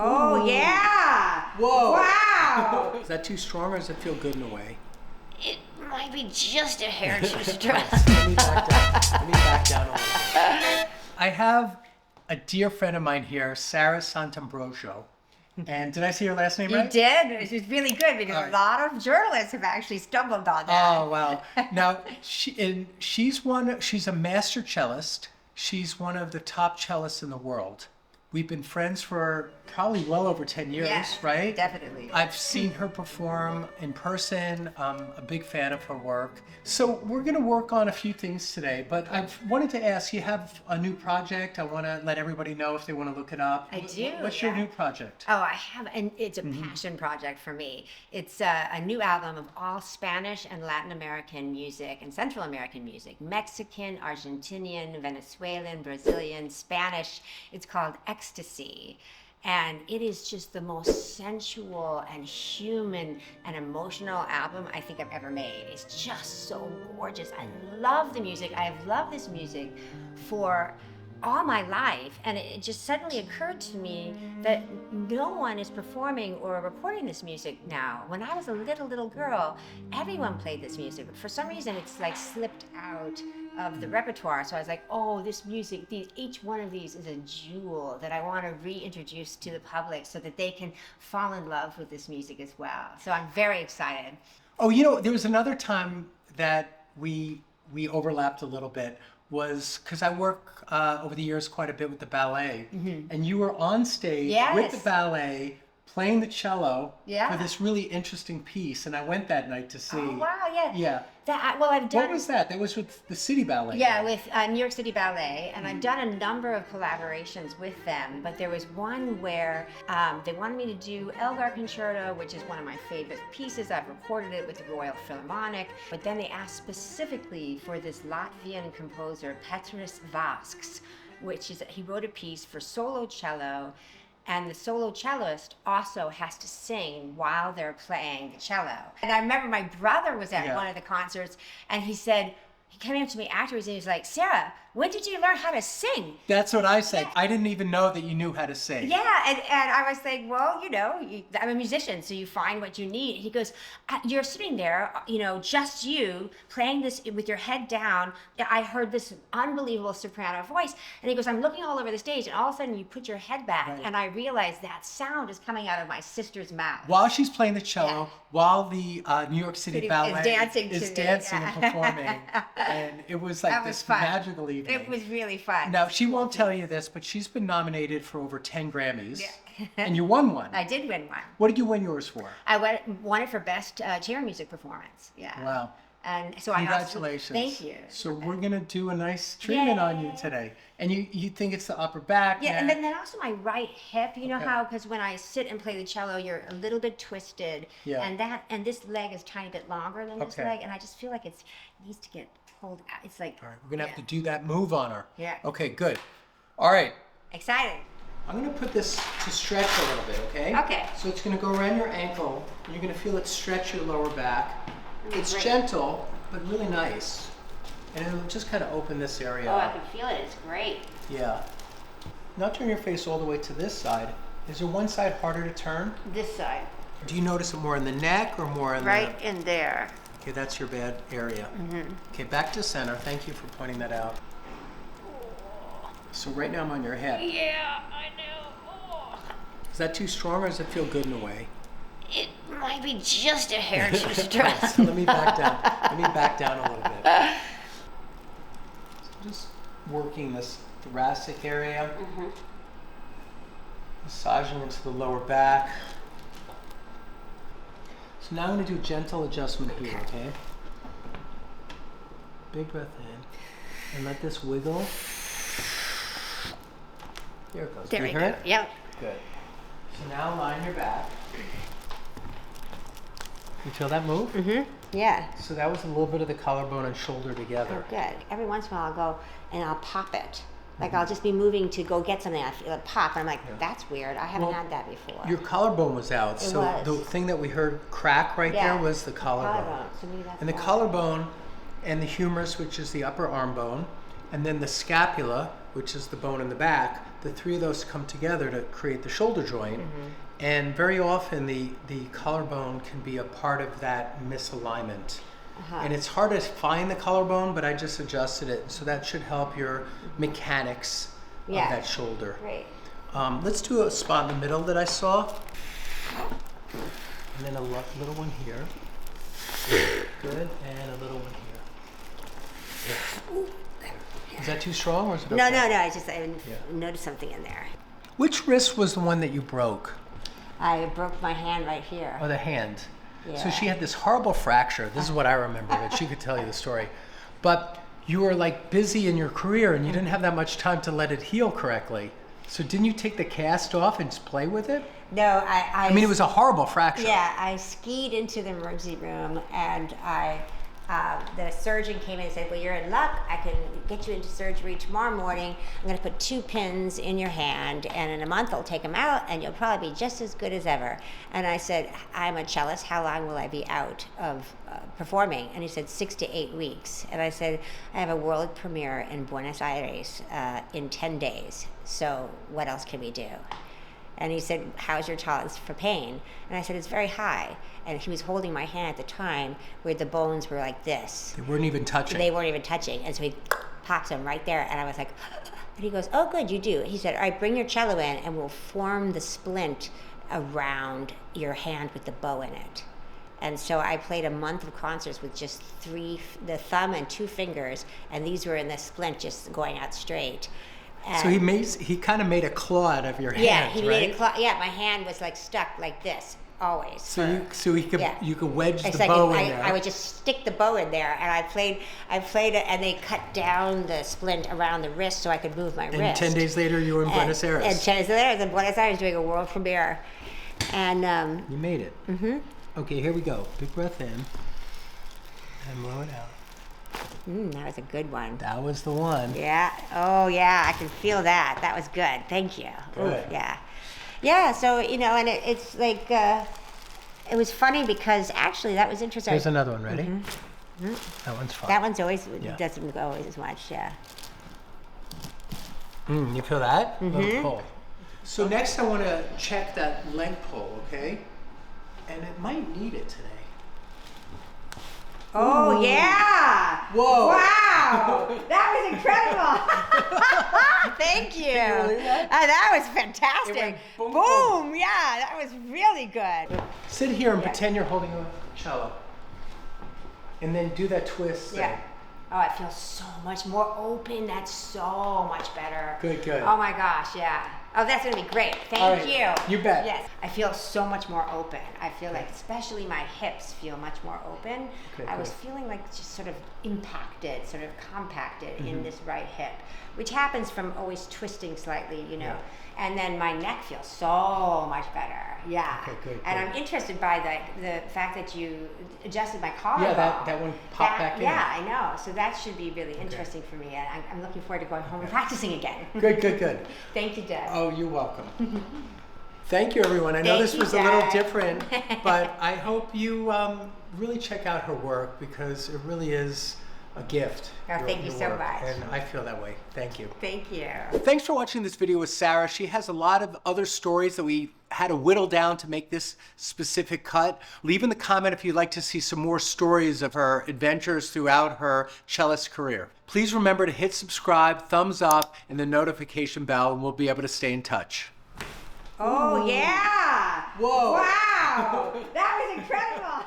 Oh, yeah. Whoa. Wow. Is that too strong or does it feel good in a way? It might be just a hair too strong. Let me back down. Let me back down a little bit. I have a dear friend of mine here, Sara Sant'Ambrogio. And did I say your last name right? You did. It was really good because All right. a lot of journalists have actually stumbled on that. Oh, wow. Now, she's a master cellist. She's one of the top cellists in the world. We've been friends for probably well over 10 years, Yes, right? definitely. I've seen her perform in person. I'm a big fan of her work. So we're going to work on a few things today, but I wanted to ask, you have a new project. I want to let everybody know if they want to look it up. I do, What's your yeah. new project? Oh, I have, and it's a passion project for me. It's a new album of all Spanish and Latin American music and Central American music. Mexican, Argentinian, Venezuelan, Brazilian, Spanish. It's called Ecstasy. And it is just the most sensual and human and emotional album I think I've ever made. It's just so gorgeous. I love the music. I have loved this music for all my life, and it just suddenly occurred to me that no one is performing or recording this music now. When I was a little girl, everyone played this music, but for some reason it's like slipped out of the repertoire. So I was like, oh, this music, each one of these is a jewel that I want to reintroduce to the public so that they can fall in love with this music as well. So I'm very excited. Oh, you know, there was another time that we overlapped a little bit, was because I work over the years quite a bit with the ballet, and you were on stage with the ballet playing the cello for this really interesting piece, and I went that night to see. Oh, wow, yeah. Yeah. I've done. What was that? That was with the City Ballet. Yeah, with New York City Ballet, and I've done a number of collaborations with them, but there was one where they wanted me to do Elgar Concerto, which is one of my favorite pieces. I've recorded it with the Royal Philharmonic, but then they asked specifically for this Latvian composer, Petras Vasks, he wrote a piece for solo cello, and the solo cellist also has to sing while they're playing the cello. And I remember my brother was at one of the concerts, and he came up to me afterwards and he was like, Sara, when did you learn how to sing? That's what I said. I didn't even know that you knew how to sing. Yeah, and I was like, well, I'm a musician, so you find what you need. He goes, you're sitting there, just you, playing this with your head down. I heard this unbelievable soprano voice. And he goes, I'm looking all over the stage, and all of a sudden you put your head back, and I realized that sound is coming out of my sister's mouth. While she's playing the cello, while the New York City Ballet is dancing and performing. And it was like this magical evening. It was really fun. Now, she won't tell you this, but she's been nominated for over 10 Grammys. And you won one. I did win one. What did you win yours for? I won it for Best Chamber Music Performance. Yeah. Wow. And so Congratulations. Thank you. So we're going to do a nice treatment on you today. And you think it's the upper back? Yeah, and then also my right hip. You know how, because when I sit and play the cello, you're a little bit twisted. Yeah. And this leg is a tiny bit longer than this leg, and I just feel like it needs to get pulled out. It's like... All right, we're going to have to do that move on her. Yeah. Okay, good. All right. Exciting. I'm going to put this to stretch a little bit, okay? Okay. So it's going to go around your ankle, and you're going to feel it stretch your lower back. It's Great. Gentle, but really nice. And it'll just kind of open this area Oh, up. I can feel it. It's great. Yeah. Now turn your face all the way to this side. Is there one side harder to turn? This side. Do you notice it more in the neck or more in Right in there. Okay, that's your bad area. Okay, back to center. Thank you for pointing that out. So right now I'm on your hip. Yeah, I know. Oh. Is that too strong or does it feel good in a way? It might be just a hair too strong. So let me back down. Let me back down a little bit. So just working this thoracic area. Massaging into the lower back. So now I'm going to do a gentle adjustment here, okay? Big breath in. And let this wiggle. There it goes. There Do we you go. hear it? Yep. Good. So now line your back. You feel that move? Yeah. So that was a little bit of the collarbone and shoulder together. Oh, good. Every once in a while I'll go and I'll pop it. Like I'll just be moving to go get something, I feel it pop, and I'm like, that's weird. I haven't had that before. Your collarbone was out, so was. the thing that we heard crack right there was the collarbone. So maybe that's And the why. collarbone and the humerus, which is the upper arm bone, and then the scapula, which is the bone in the back, the three of those come together to create the shoulder joint. And very often the collarbone can be a part of that misalignment. And it's hard to find the collarbone, but I just adjusted it. So that should help your mechanics of that shoulder. Great. Let's do a spot in the middle that I saw. And then a little one here. Good. And a little one here. Is that too strong or is it okay? No. I noticed something in there. Which wrist was the one that you broke? I broke my hand right here. Oh, the hand. Yeah. So she had this horrible fracture. This is what I remember, but she could tell you the story. But you were like busy in your career and you didn't have that much time to let it heal correctly. So didn't you take the cast off and just play with it? No, I mean, it was a horrible fracture. Yeah, I skied into the emergency room and the surgeon came in and said, well, you're in luck. I can get you into surgery tomorrow morning. I'm going to put 2 pins in your hand, and in a month I'll take them out, and you'll probably be just as good as ever. And I said, I'm a cellist. How long will I be out of performing? And he said, 6 to 8 weeks. And I said, I have a world premiere in Buenos Aires in 10 days. So what else can we do? And he said, how's your tolerance for pain? And I said, it's very high. And he was holding my hand at the time where the bones were like this. They weren't even touching. They weren't even touching. And so he pops them right there. And I was like, and he goes, oh, good, you do. He said, all right, bring your cello in and we'll form the splint around your hand with the bow in it. And so I played a month of concerts with just the thumb and 2 fingers. And these were in the splint just going out straight. So he kind of made a claw out of your hand, yeah, he right? made a claw. Yeah, my hand was like stuck like this always. So you could wedge it's the like bow in there. I would just stick the bow in there, and I played it, and they cut down the splint around the wrist so I could move my wrist. And 10 days later, you were in Buenos Aires. And 10 days later, I was in Buenos Aires doing a world premiere, and you made it. Okay, here we go. Big breath in, and blow it out. That was a good one. That was the one. Yeah. Oh, yeah. I can feel that. That was good. Thank you. Good. Ooh, yeah. Yeah. So and it's like it was funny because actually that was interesting. Here's another one. Ready? That one's fine. That one's always doesn't go as much. Yeah. You feel that? Little pull. So next, I want to check that leg pull. Okay. And it might need it today. Oh, Ooh. yeah! Whoa! Wow! That was incredible! Thank you! Can you believe that? That was fantastic! It went boom, boom! boom. Yeah, that was really good. Sit here and pretend you're holding a cello. And then do that twist thing. Yeah. Oh, I feel so much more open. That's so much better. Good, good. Oh my gosh, yeah. Oh, that's gonna be great. All Thank right. you. You bet. Yes, I feel so much more open. I feel like, especially my hips feel much more open. Okay, I was good. feeling like just sort of impacted, sort of compacted in this right hip, which happens from always twisting slightly, Yeah. And then my neck feels so much better. Yeah. Okay, good, And good. I'm interested by the fact that you adjusted my collarbone. Yeah, that one popped back in. Yeah, I know. So that should be really interesting for me. And I'm looking forward to going home and practicing again. Good, good, good. Thank you, Deb. Oh, you're welcome. Thank you, everyone. I know Thank this you, was a little Dad. different, but I hope you really check out her work because it really is a gift. Oh, thank you so work. much. And I feel that way. Thank you. Thank you. Thanks for watching this video with Sara. She has a lot of other stories that we had to whittle down to make this specific cut. Leave in the comment if you'd like to see some more stories of her adventures throughout her cellist career. Please remember to hit subscribe, thumbs up, and the notification bell, and we'll be able to stay in touch. Oh, yeah. Whoa. Wow. That was incredible.